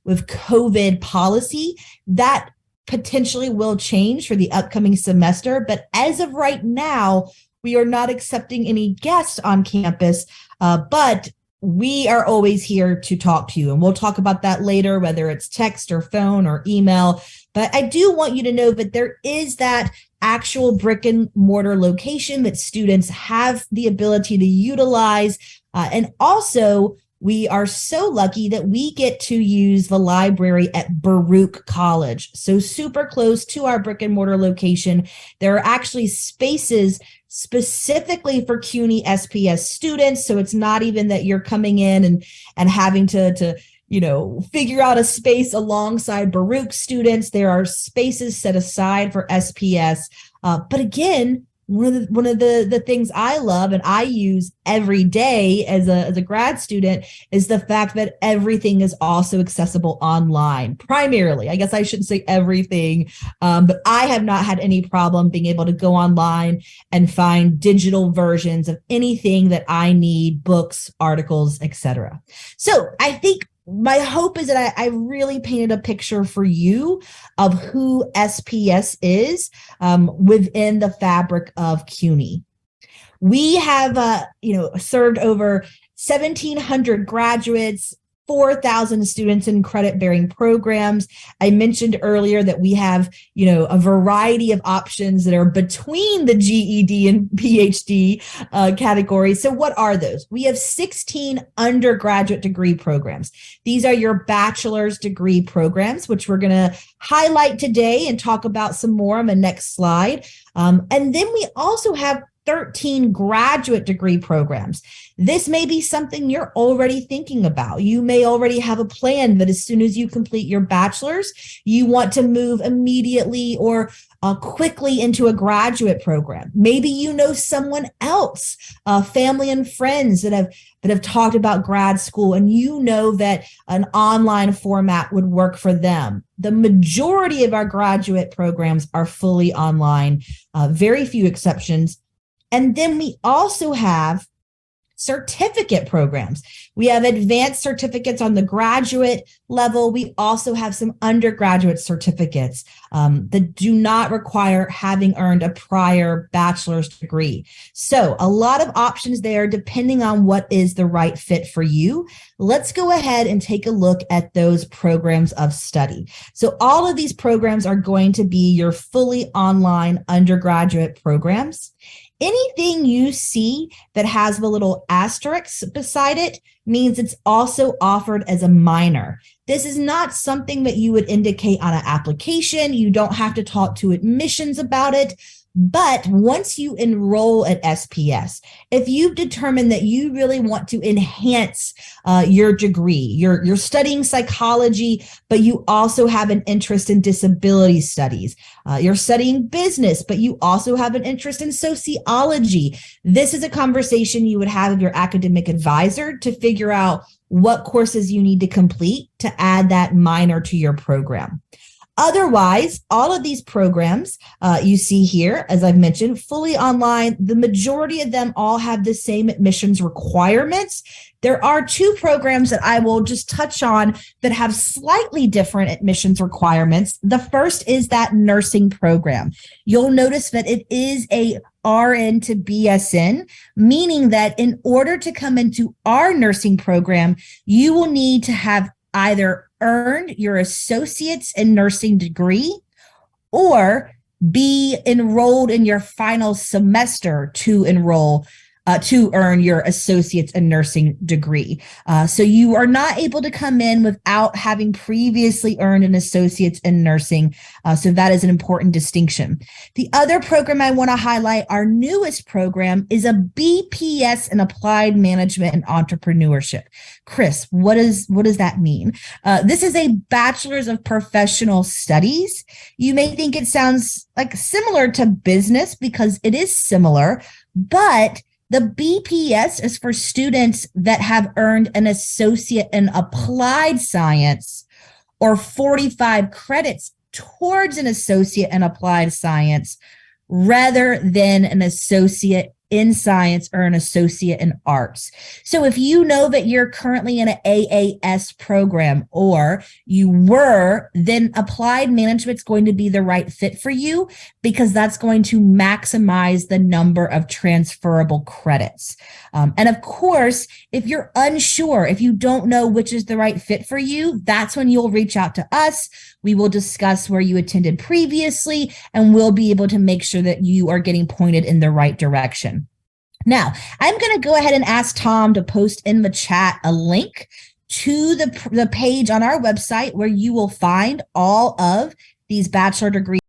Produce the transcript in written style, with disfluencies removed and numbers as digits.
with COVID policy. That potentially will change for the upcoming semester. But as of right now, we are not accepting any guests on campus, but we are always here to talk to you. And we'll talk about that later, whether it's text or phone or email. But I do want you to know that there is that actual brick and mortar location that students have the ability to utilize. And also, we are so lucky that we get to use the library at Baruch College. So super close to our brick and mortar location. There are actually spaces specifically for CUNY SPS students. So it's not even that you're coming in and having to figure out a space alongside Baruch students. There are spaces set aside for SPS. But again, one of the things I love and I use every day as a grad student is the fact that everything is also accessible online. Primarily, I guess I shouldn't say everything, but I have not had any problem being able to go online and find digital versions of anything that I need, books, articles, etc. So I think my hope is that I really painted a picture for you of who SPS is within the fabric of CUNY. We have, served over 1,700 graduates, 4,000 students in credit-bearing programs. I mentioned earlier that we have, a variety of options that are between the GED and PhD categories. So what are those? We have 16 undergraduate degree programs. These are your bachelor's degree programs, which we're going to highlight today and talk about some more on the next slide. And then we also have 13 graduate degree programs. This may be something you're already thinking about. You may already have a plan that as soon as you complete your bachelor's, you want to move immediately or quickly into a graduate program. Maybe you know someone else, family and friends that have talked about grad school, and you know that an online format would work for them. The majority of our graduate programs are fully online, very few exceptions. And then we also have certificate programs. We have advanced certificates on the graduate level. We also have some undergraduate certificates that do not require having earned a prior bachelor's degree. So a lot of options there depending on what is the right fit for you. Let's go ahead and take a look at those programs of study. So all of these programs are going to be your fully online undergraduate programs. Anything you see that has the little asterisk beside it means it's also offered as a minor. This is not something that you would indicate on an application. You don't have to talk to admissions about it. But once you enroll at SPS, if you've determined that you really want to enhance your degree, you're studying psychology, but you also have an interest in disability studies, you're studying business, but you also have an interest in sociology, this is a conversation you would have with your academic advisor to figure out what courses you need to complete to add that minor to your program. Otherwise, all of these programs you see here, as I've mentioned, fully online, the majority of them all have the same admissions requirements. There are two programs that I will just touch on that have slightly different admissions requirements. The first is that nursing program. You'll notice that it is a RN to BSN, meaning that in order to come into our nursing program, you will need to have either earned your associate's in nursing degree or be enrolled in your final semester to earn your associate's in nursing degree. So you are not able to come in without having previously earned an associate's in nursing. So that is an important distinction. The other program I want to highlight, our newest program, is a BPS in Applied Management and Entrepreneurship. Chris, what does that mean? This is a Bachelor's of Professional Studies. You may think it sounds like similar to business because it is similar, but the BPS is for students that have earned an associate in applied science or 45 credits towards an associate in applied science rather than an associate in science or an associate in arts. So if you know that you're currently in an AAS program or you were, then applied management's going to be the right fit for you because that's going to maximize the number of transferable credits. And of course, if you're unsure, if you don't know which is the right fit for you, that's when you'll reach out to us. We will discuss where you attended previously, and we'll be able to make sure that you are getting pointed in the right direction. Now, I'm going to go ahead and ask Tom to post in the chat a link to the page on our website where you will find all of these bachelor degrees